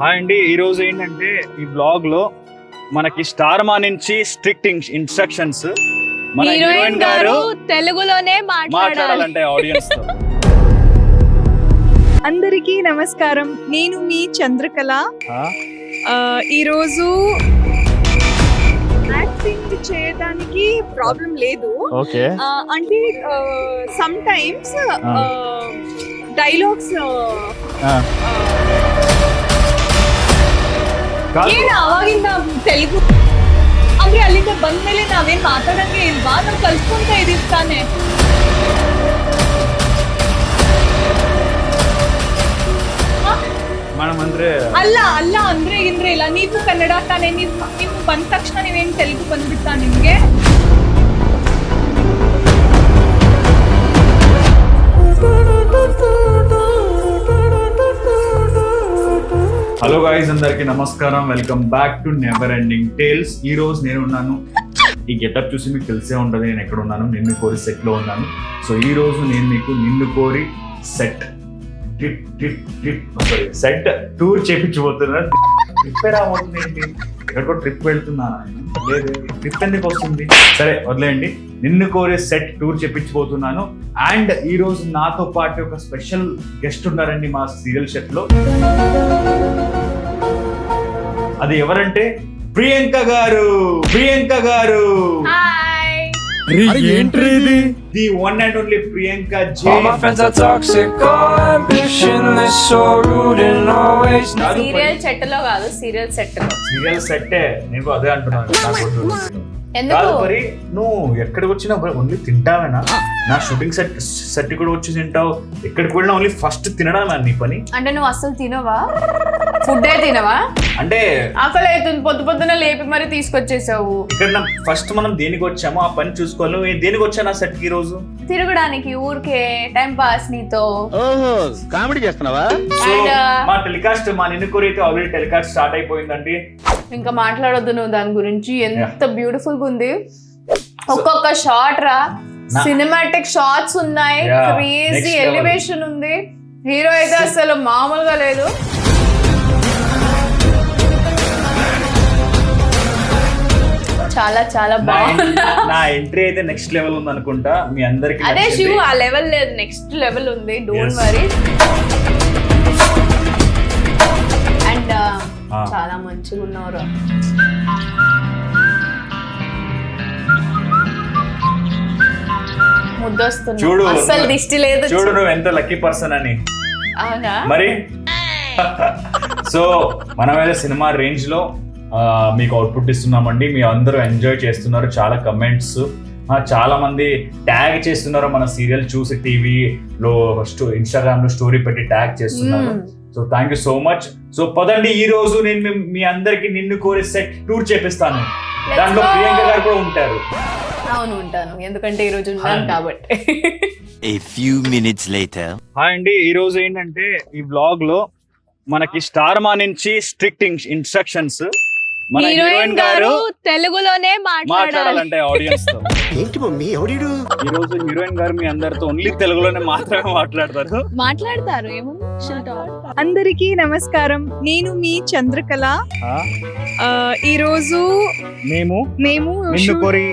Hi అండి, ఈ రోజు ఏంటంటే ఈ బ్లాగ్ లో మనకి స్టార్ మా నుంచి స్ట్రిక్ట్ ఇన్స్ట్రక్షన్స్. మన హీరోయిన్ గారు తెలుగులోనే మాట్లాడాలంటే ఆడియన్స్ తో. అందరికీ నమస్కారం, నేను మీ చంద్రకళ. ఈరోజు యాక్టింగ్ చేయడానికి ప్రాబ్లం లేదు. ఓకే, అంటే సమ్ టైమ్స్ ಡೈಲಾಗ್ಸ್ ಏನು ಅವಾಗಿಂದ ತೆಲುಗು ಅಂದ್ರೆ ಅಲ್ಲಿಂದ ಬಂದ್ಮೇಲೆ ನಾವೇನ್ ಮಾತಾಡಂಗೆ ಇಲ್ವಾ? ನಾವು ಕಲ್ತ್ಕೊಂತ ಇದೀವಿ ತಾನೆ. ಅಲ್ಲ ಅಲ್ಲ ಅಂದ್ರೆ ಇಲ್ಲ, ನೀವು ಕನ್ನಡ ತಾನೆ, ನೀವು ಬಂದ ತಕ್ಷಣ ನೀವೇನ್ ತೆಲುಗು ಬಂದ್ಬಿಡ್ತಾ ನಿಮ್ಗೆ? హలో గైస్, అందరికి నమస్కారం. Welcome back to never ending tales. ఈ రోజు నేను ఉన్నాను, ఈ గెటప్ చూసి మీకు తెలిసే ఉంటుంది నేను ఎక్కడ ఉన్నాను. నిన్ను కోరి సెట్ లో ఉన్నాను. సో ఈ రోజు నేను మీకు నిన్ను కోరి సెట్ సెట్ టూర్ చేపించబోతున్నాను. ట్రిప్ రాబోతుంది ఏంటి, ఎక్కడికో ట్రిప్ వెళ్తున్నాను. లేదు, ట్రిప్ ఎందుకు వస్తుంది? సరే వదిలేయండి. నిన్ను కోరే సెట్ టూర్ చేపించబోతున్నాను. అండ్ ఈ రోజు నాతో పాటు ఒక స్పెషల్ గెస్ట్ ఉన్నారండి మా సీరియల్ సెట్ లో. అది ఎవరంటే ప్రియాంక గారు. The one and only Priyanka J. Serial set లో కాదు, సీరియల్ సెట్ లో. సీరియల్ సెట్టే, నేను అదే అంటున్నాను. కాదు మరి, నువ్వు ఎక్కడికి వచ్చినా ఓన్లీ తింటావేనా? నా షూటింగ్ సెట్ కూడా వచ్చి తింటావు, ఎక్కడికి వెళ్ళినా ఓన్లీ ఫస్ట్ తినడానా నీ పని? అంటే నువ్వు అసలు తినవా? ఫుడ్డే తినవా? అంటే ఆకలి అవుతుంది, పొద్దున లేపి మరి తీసుకొచ్చేసావు. ఇక్కడ ఫస్ట్ మనం దేనికి వచ్చామో ఆ పని చూసుకోవాలి. నువ్వు దేనికి వచ్చా నా సెట్ కి ఈ రోజు? తిరగడానికి, ఊరికే టైం పాస్ నీతో. కామెడీ చేస్తున్నావా? మా టెలికాస్ట్, మా నిన్ను కోరి అయితే ఆల్రెడీ టెలికాస్ట్ స్టార్ట్ అయిపోయిందండి. ఇంకా మాట్లాడొద్దు నువ్వు దాని గురించి. ఎంత బ్యూటిఫుల్ గా ఉంది ఒక్కొక్క షాట్ రా, సినిమాటిక్ షాట్స్ ఉన్నాయి, క్రేజీ ఎలివేషన్ ఉంది. హీరో అయితే అసలు మామూలుగా లేదు. చాలా చాలా బాగుంది. నా ఎంట్రీ అయితే నెక్స్ట్ లెవెల్ ఉంది అనుకుంటా. మీ అందరికి అదే శివు, ఆ లెవెల్ లేదు, నెక్స్ట్ లెవెల్ ఉంది. Don't worry. అండ్ చాలా మంచిగా ఉన్నారు. ముద్దొస్తుంది, చూడు అసలు దిష్టి లేదు. చూడు నువ్వు ఎంత లక్కీ పర్సన్ అని. అవునా మరి సో మనమైతే సినిమా రేంజ్ లో మీకు అవుట్పుట్ ఇస్తున్నామండి. మీ అందరూ ఎంజాయ్ చేస్తున్నారు. చాలా కమెంట్స్, చాలా మంది ట్యాగ్ చేస్తున్నారు మన సీరియల్ చూసి, టీవీలో ఇన్స్టాగ్రామ్ లో స్టోరీ పెట్టి ట్యాగ్ చేస్తున్నారు. So thank you so much. So పదండి, ఈ రోజు నేను మీ అందరికి నిన్ను కోరి సెట్ టూర్ చేపిస్తాను. దాంట్లో ప్రియాంక గారు కూడా ఉంటారు. అవును, ఉంటాను, ఎందుకంటే ఈ రోజు ఉన్నాను కాబట్టి. A few minutes later. Hi అండి, ఈ రోజు ఏంటంటే ఈ బ్లాగ్ లో మనకి స్టార్ మా నుంచి స్ట్రిక్ట్ ఇన్స్ట్రక్షన్స్. మన హీరోయిన్ గారు తెలుగులోనే మాట్లాడాలంటే ఆడియన్స్ తో. ఏంటి మమ్మీ ఎవడీడు? ఈ రోజు హీరోయిన్ గారు మీ అందరితో ఓన్లీ తెలుగులోనే మాత్రమే మాట్లాడతారు. అందరికీ నమస్కారం, నేను మీ చంద్రకళ. ఈరోజు మేము నిన్ను కోరి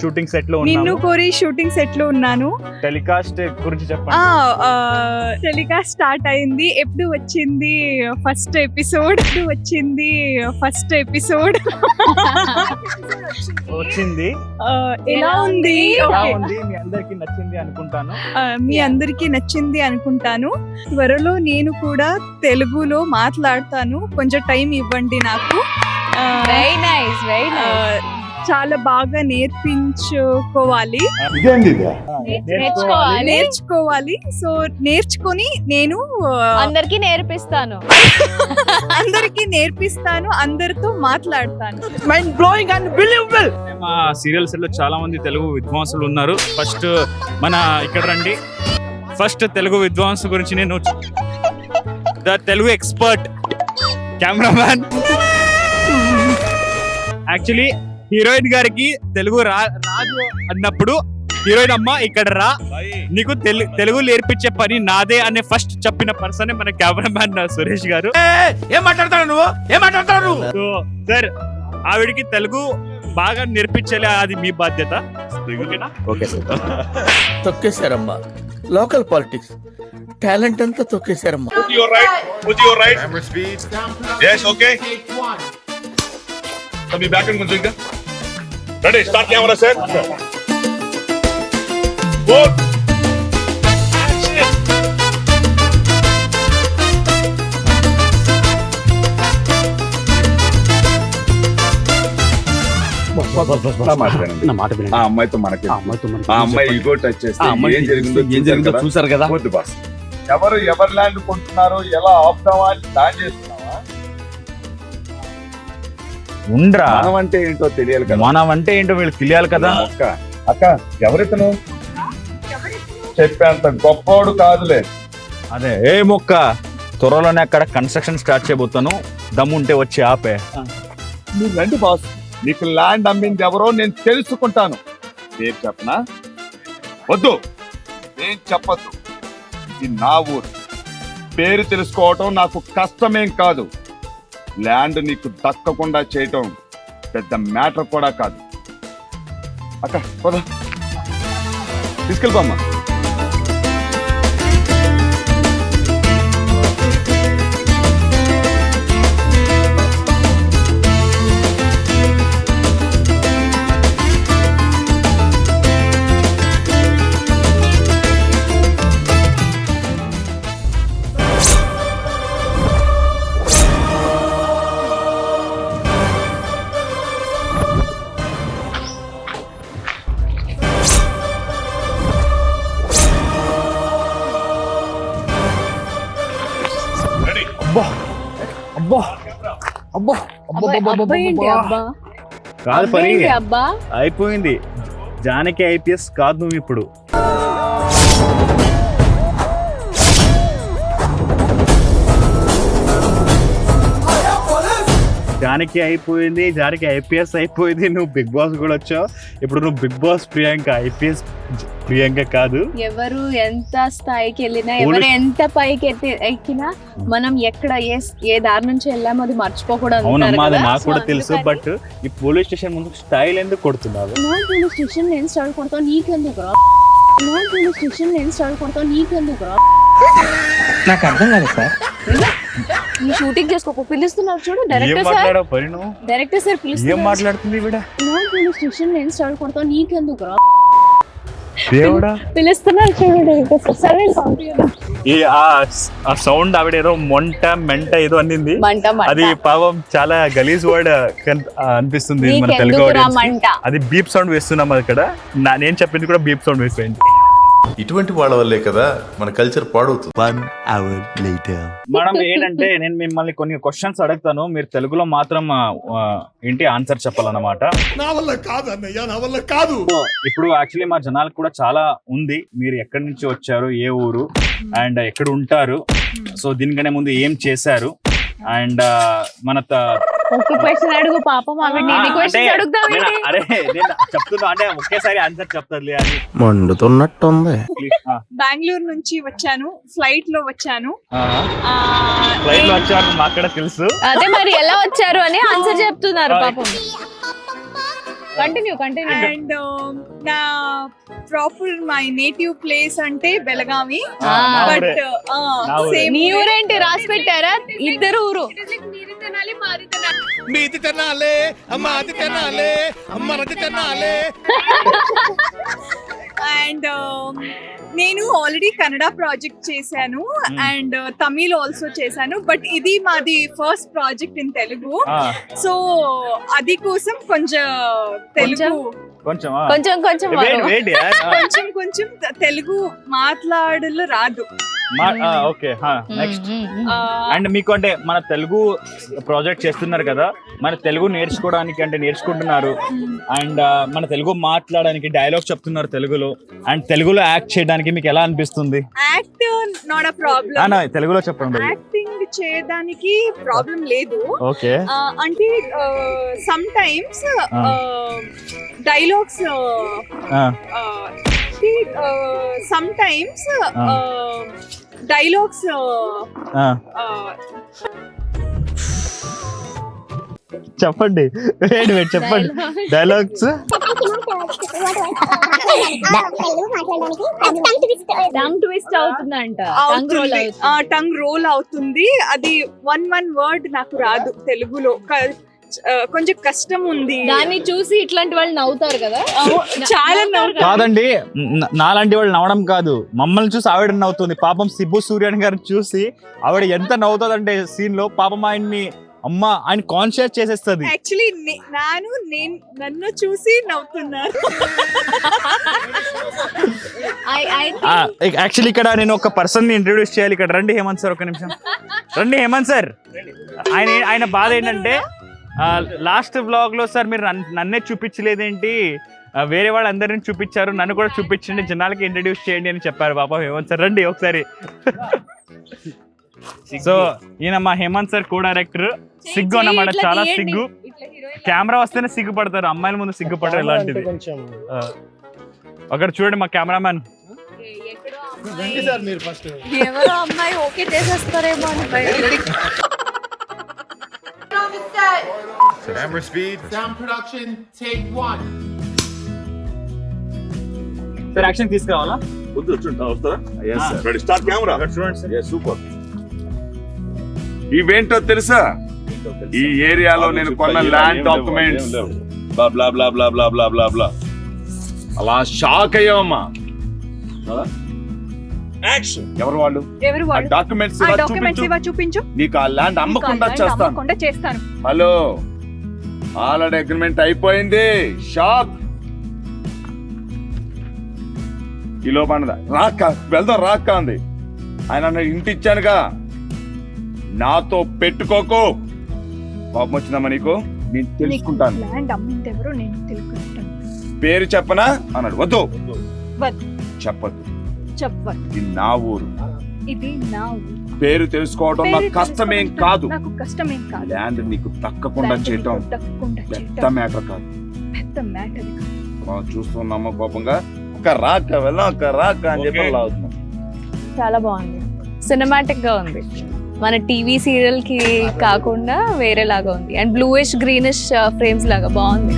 షూటింగ్ సెట్ లో నిన్ను కోరి షూటింగ్ సెట్ లో ఉన్నాను. టెలికాస్ట్ గురించి చెప్పండి. టెలికాస్ట్ స్టార్ట్ అయింది. ఎప్పుడు వచ్చింది ఫస్ట్ ఎపిసోడ్? వచ్చింది. ఎలా ఉంది? మీ అందరికి నచ్చింది అనుకుంటాను. మీ అందరికి నచ్చింది అనుకుంటాను. త్వరలో నేను కూడా తెలుగులో మాట్లాడతాను, కొంచెం టైం ఇవ్వండి నాకు. Very nice, very nice. చాలా బాగా నేర్చుకోవాలి. సో నేర్చుకొని నేను అందరికి నేర్పిస్తాను, అందరితో మాట్లాడతాను. Mind blowing and believable. మా సీరియల్ సెట్ లో చాలా మంది తెలుగు విద్వాంసులు ఉన్నారు. ఫస్ట్ మన ఇక్కడ రండి. ఫస్ట్ తెలుగు విద్వాంసు గురించి నేను, the Telugu expert cameraman. Actually heroine గారికి తెలుగు రాదు అన్నప్పుడు హీరోయిన్ అమ్మ ఇక్కడ రా, నీకు తెలుగు నేర్పించే పని నాదే అనే ఫస్ట్ చెప్పిన పర్సన్ మన కెమెరామ్యాన్ సురేష్ గారు. ఏం మాట్లాడతావు నువ్వు? ఏం మాట్లాడతావు నువ్వు? సో సార్ ఆవిడికి తెలుగు బాగా నేర్పించాలి, అది మీ బాధ్యత. Okay sir. తొక్కేశారమ్మా లోకల్ పాలిటిక్స్ టాలెంట్ అంతా తొక్కేశారమ్మా. Camera speed. Yes, okay. Be back in Gunjinga. Ready, start camera set. Four. Action. నా మాట వినండి. ఆ అమ్మాయితో మనకి ఆ అమ్మాయితో మనకి ఆ అమ్మాయి ఈగో టచ్ చేస్తే ఆ అమ్మాయి ఏం జరిగిందో చూసారు కదా. వద్దు బాస్. ఎవరు ల్యాండ్ కొంటున్నారో ఎలా ఆపుతావా అని ప్లాన్ చేస్తున్నావా? ఉండ్రా, మనం అంటే ఏంటో తెలియాలి కదా. మనం అంటే ఏంటో వీళ్ళకి తెలియాలి కదా. అక్క ఎవరితను చెప్పేంత గొప్పవాడు కాదులే. అదే ఏ మొక్క త్వరలోనే అక్కడ కన్స్ట్రక్షన్ స్టార్ట్ చేయబోతాను, దమ్ముంటే వచ్చి ఆపే. మీరు రండి బాస్, నీకు ల్యాండ్ అమ్మింది ఎవరో నేను తెలుసుకుంటాను. పేరు చెప్పనా? వద్దు, ఏం చెప్పద్దు. ఇది నా ఊరు, పేరు తెలుసుకోవటం నాకు కష్టమేం కాదు. ల్యాండ్ నీకు దక్కకుండా చేయటం పెద్ద మ్యాటర్ కూడా కాదు. అక్క పద, తీసుకెళ్ళిపోమ్మా. Ready. అబ్బా అబ్బా అబ్బా కాదు పని అయిపోయింది. జానకి ఐపీఎస్ కాదు నువ్వు ఇప్పుడు. జానకి అయిపోయింది, జానకి ఐపీఎస్ అయిపోయింది, నువ్వు బిగ్ బాస్ కూడా వచ్చావు. ఇప్పుడు నువ్వు Bigg Boss Priyanka, IPS Priyanka కాదు. ఎవరు ఎంత స్థాయికి వెళ్ళినా, ఎవరు ఎంత పైకి ఎక్కినా మనం ఎక్కడ ఏ దారి నుంచి వెళ్ళామో అది మర్చిపోకూడదు. అవునమ్మా, అది నాకు కూడా తెలుసు. బట్ ఈ పోలీస్ స్టేషన్ ముందు స్టైల్ ఎందుకు కొడుతున్నావు? పోలీస్ స్టేషన్ నేను స్టార్ట్ కొడతావు, నీకెందుకు రా? పోలీస్ స్టేషన్ నేను స్టార్ట్ కొడతావు, నీకెందుకు రా? నాకు అర్థం కాదు సార్. నీ షూటింగ్ చేసుకో, పిలుస్తున్నారు చూడు ఏం డైరెక్టర్ సార్. మాట్లాడావు పరి నువ్వు? డైరెక్టర్ సార్ ఏం పిలుస్తున్నారు. మాట్లాడుతుంది ఈవిడ? పోలీస్ స్టేషన్ నేను స్టార్ట్ కొడతావు, నీకెందుకు రా? దేవుడా, పిలుస్తున్నారు చూడు డైరెక్టర్ సార్. సరే పంపియండి. ఈ ఆ సౌండ్ ఆవిడ ఏదో మెంట ఏదో అన్నింది. మంట అది పాపం చాలా గలీజ్ వర్డ్ అనిపిస్తుంది మన తెలుగు నీకెందుకు రా audience కి. మంట? అది బీప్ సౌండ్ వేస్తున్నాం ఇక్కడ. నేను చెప్పింది కూడా బీప్ సౌండ్ వేసేయండి. ఇటువంటి వాళ్ళ వల్లే కదా మన కల్చర్ పాడవుతుంది. 1 hour later. మనం ఏంటంటే నేను మిమ్మల్ని కొన్ని క్వశ్చన్స్ అడుగుతాను, మీరు తెలుగులో మాత్రం ఏంటి ఆన్సర్ చెప్పాలన్నమాట. నా వల్ల కాదు అన్నయ్య, నా వల్ల కాదు. ఇప్పుడు యాక్చువల్లీ మా జనాలకు కూడా చాలా ఉంది, మీరు ఎక్కడి నుంచి వచ్చారు, ఏ ఊరు అండ్ ఎక్కడ ఉంటారు, సో దీనికనే ముందు ఏం చేశారు అండ్ మన ఒక్క క్వశ్చన్ అడుగు పాపం, ఆవిడ ఎన్ని క్వశ్చన్స్ అడుగుతావు? అరే నేను చెప్తున్నా అంటే ఒకేసారి ఆన్సర్ చెప్తాది అని. మండుతున్నట్టుంది. బెంగళూరు నుంచి వచ్చాను, ఫ్లైట్ లో వచ్చాను. ఫ్లైట్ లో వచ్చారు మాకు కూడా తెలుసు. అదే మరి ఎలా వచ్చారు అని ఆన్సర్ చెప్తున్నారు పాపం. కంటిన్యూ. అండ్ నా ప్రాపర్ మై నేటివ్ ప్లేస్ అంటే బెళగావి. బట్ నీ ఊరేంటి రాసి పెట్టారా? ఇద్దరు ఊరు. మీది తినాలే, అమ్మాది తినాలే, అమ్మరది తినాలే. అండ్ నేను ఆల్రెడీ కన్నడ ప్రాజెక్ట్ చేశాను అండ్ తమిళ్ ఆల్సో చేశాను. బట్ ఇది మాది first project in Telugu. So అది కోసం కొంచెం తెలుగు కొంచెం కొంచెం తెలుగు మాట్లాడలు రాదు. Okay next. అండ్ మీకు అంటే మన తెలుగు ప్రాజెక్ట్ చేస్తున్నారు కదా, మన తెలుగు నేర్చుకోవడానికి అంటే నేర్చుకుంటున్నారు అండ్ మన తెలుగు మాట్లాడడానికి డైలాగ్ చెప్తున్నారు తెలుగులో అండ్ తెలుగులో యాక్ట్ చేయడానికి మీకు ఎలా అనిపిస్తుంది? Act not a problem. తెలుగులో చెప్పండి. యాక్టింగ్ చేయడానికి ప్రాబ్లం లేదు. ఓకే అంటే some times dialogues some times dialogues చెప్పండి చెప్పండి డైలాగ్స్. టంగ్ రోల్ అవుతుంది. అది వన్ వర్డ్ నాకు రాదు తెలుగులో, కొంచెం కష్టం ఉంది. దాన్ని చూసి ఇట్లాంటి వాళ్ళు నవ్వుతారు కదా, చాలా కాదండి, నాలాంటి వాళ్ళు నవ్వడం కాదు, మమ్మల్ని చూసి ఆవిడ నవ్వుతుంది. పాపం సిబ్బు సూర్యన్ గారిని చూసి ఆవిడ ఎంత నవ్వుతుందంటే సీన్ లో, పాపం ఆయన్ని ఆయన కాన్షియస్ చేసేస్తుంది. యాక్చువల్లీ నన్ను చూసి నవ్వుతున్నారు. యాక్చువల్లీ ఇక్కడ నేను ఒక పర్సన్ ని ఇంట్రొడ్యూస్ చేయాలి. ఇక్కడ రండి హేమంత్ సార్, ఒక నిమిషం రండి. హేమంత్ సార్, ఆయన బాధ ఏంటంటే లాస్ట్ బ్లాగ్ లో సార్ మీరు నన్నే చూపించలేదేంటి, వేరే వాళ్ళందరినీ చూపించారు, నన్ను కూడా చూపించండి, జనాలకి ఇంట్రడ్యూస్ చేయండి అని చెప్పారు. పాపం హేమంత్ సార్ రండి ఒకసారి. సో ఈయన మా హేమంత్ సార్ కో డైరెక్టర్. సిగ్గు అన్నమాట, చాలా సిగ్గు. కెమెరా వస్తేనే సిగ్గుపడతారు, అమ్మాయిల ముందు సిగ్గుపడరు. ఇలాంటిది అక్కడ చూడండి మా కెమెరామ్యాన్. ఎవరో అమ్మాయి ఓకే చేసేస్తారేమో అని Camera speed. Sound production. Take 1. Sir action తీసుకురావాలా? Ready start camera. చూడండి సార్, సూపర్. ఇవేంటో తెలుసా, ఈ ఏరియాలో నేను కొన్న ల్యాండ్ డాక్యుమెంట్స్ బ్లా బ్లా బ్లా బ్లా బ్లా బ్లా బ్లా బ్లా. అలా షాక్ అయ్యావమ్మా. యాక్షన్. ఎవరు వాళ్ళు? డాక్యుమెంట్స్ చూపించు. నీకు ఆ ల్యాండ్ అమ్మకుండా చేస్తాను. హలో, ఆల్రెడీ అగ్రిమెంట్ అయిపోయింది. షాక్. ఈ లోపల రాక్క వెళ్దాం రాక్క అంది. ఆయన ఇంటి ఇచ్చానుగా, నాతో పెట్టుకోకు. కోపం వచ్చిందమ్మా నీకు? నేను తెలుసుకుంటాను. పేరు చెప్పనా అన్నాడు. వద్దు చెప్పద్దు. ఇది నా ఊరు, పేరు తెలుసుకోవడం నాకు కష్టమేం కాదు. ల్యాండ్ నీకు దక్కకుండా చేయటం పెద్ద మ్యాటర్ కాదు. చూస్తున్నామా కోపంగా, ఒక రాక వెళ్దాం, ఒక రాక అని చెప్పి లాగుతున్నాం. చాలా బాగుంది, సినిమాటిక్ గా ఉంది. మన టీవీ సీరియల్ కి కాకుండా వేరే లాగా ఉంది. అండ్ బ్లూయిష్ గ్రీనిష్ ఫ్రేమ్స్ లాగా బాగుంది.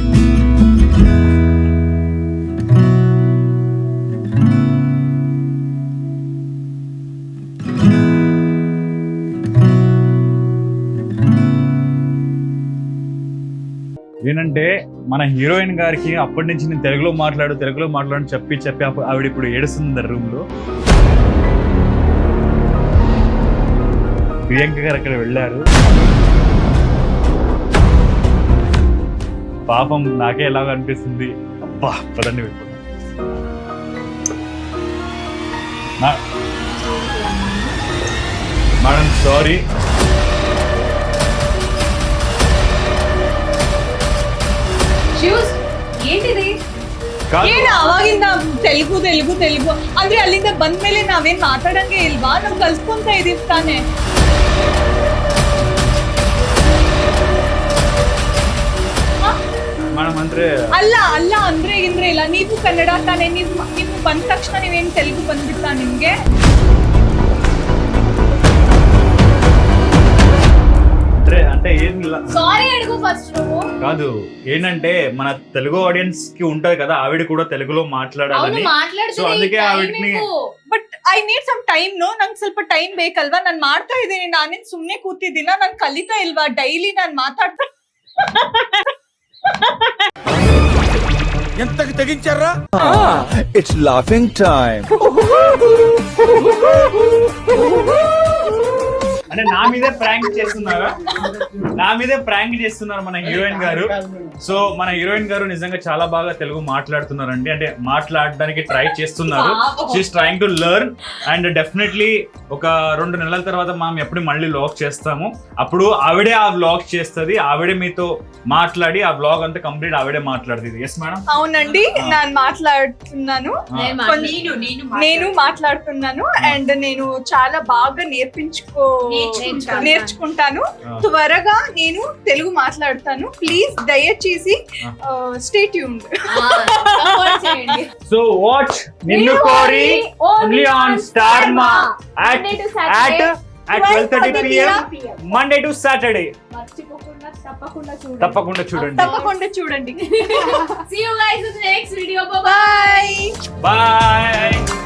ఏంటంటే మన హీరోయిన్ గారికి అప్పటి నుంచి నేను తెలుగులో మాట్లాడు చెప్పి ఆవిడ ఇప్పుడు ఏడుస్తుంది రూమ్ లో. ప్రియాంక గారు అక్కడ వెళ్ళారు. పాపం నాకే ఎలాగో అనిపిస్తుంది. అబ్బా పదండి మేడం, సారీ. ఏంటిది? ಅವಾಗಿಂದ ತೆಲುಗು ಅಂದ್ರೆ ಅಲ್ಲಿಂದ ಬಂದ್ಮೇಲೆ ನಾವೇನ್ ಮಾತಾಡಂಗೆ ಇಲ್ವಾ? ನಾವ್ ಕಲ್ಸ್ಕೊಂತ ಇದೀವಿ ತಾನೆ. ಅಲ್ಲ ಅಂದ್ರೆ ಇಲ್ಲ, ನೀವು ಕನ್ನಡ ತಾನೆ, ನೀವು ಬಂದ ತಕ್ಷಣ ನೀವೇನ್ ತೆಲುಗು ಬಂದ್ಬಿಡ್ತಾ ನಿಮ್ಗೆ? అంటే ఏం సారీ అడుగు ఫస్ట్ నువ్వు. కాదు, ఏంటంటే మన తెలుగు ఆడియన్స్ కి ఉంటది కదా, ఆవిడ కూడా తెలుగులో మాట్లాడాలని. సో అందుకే ఆవిడని. But I need some time. ನಂಗೆ ಸ್ವಲ್ಪ ಟೈಮ್ ಬೇಕಲ್ವಾ? ನಾನು ಮಾಡ್ತಾ ಇದ್ದೀನಿ, ನಾನೇನ್ ಸುಮ್ನೆ ಕೂತಿದ್ದೀನ? ನಾನು ಕಲಿತಾ ಇಲ್ವಾ? ಡೈಲಿ ನಾನು ಮಾತಾಡ್ತಾ. ఎంతకి తెగించారా? It's laughing time. అంటే నా మీదే ప్రాంక్ చేస్తున్నారు మన హీరోయిన్ గారు. సో మన హీరోయిన్ గారు నిజంగా చాలా బాగా తెలుగు మాట్లాడుతున్నారండి. అంటే మాట్లాడడానికి ట్రై చేస్తున్నారు. She's trying to learn. And definitely ఒక 2 నెలల తర్వాత మనం ఎప్పుడు మళ్ళీ వ్లాగ్ చేస్తాము. అప్పుడు ఆవిడే ఆ వ్లాగ్ చేస్తుంది, ఆవిడే మీతో మాట్లాడి ఆ వ్లాగ్ అంతా కంప్లీట్ ఆవిడే మాట్లాడుతుంది. Yes madam? అవునండి, నేను మాట్లాడుతున్నాను. నేను మాట్లాడుతున్నాను. అండ్ నేను చాలా బాగా నేర్చుకుంటాను. త్వరగా నేను తెలుగు మాట్లాడతాను. ప్లీజ్ దయచేసి స్టే ట్యూన్డ్. సో వాచ్ నిన్ను కోరి ఓన్లీ ఆన్ స్టార్ మా at 12:30 PM Monday to Saturday. తప్పకుండా చూడండి. See you guys in the next video. Bye bye. Bye.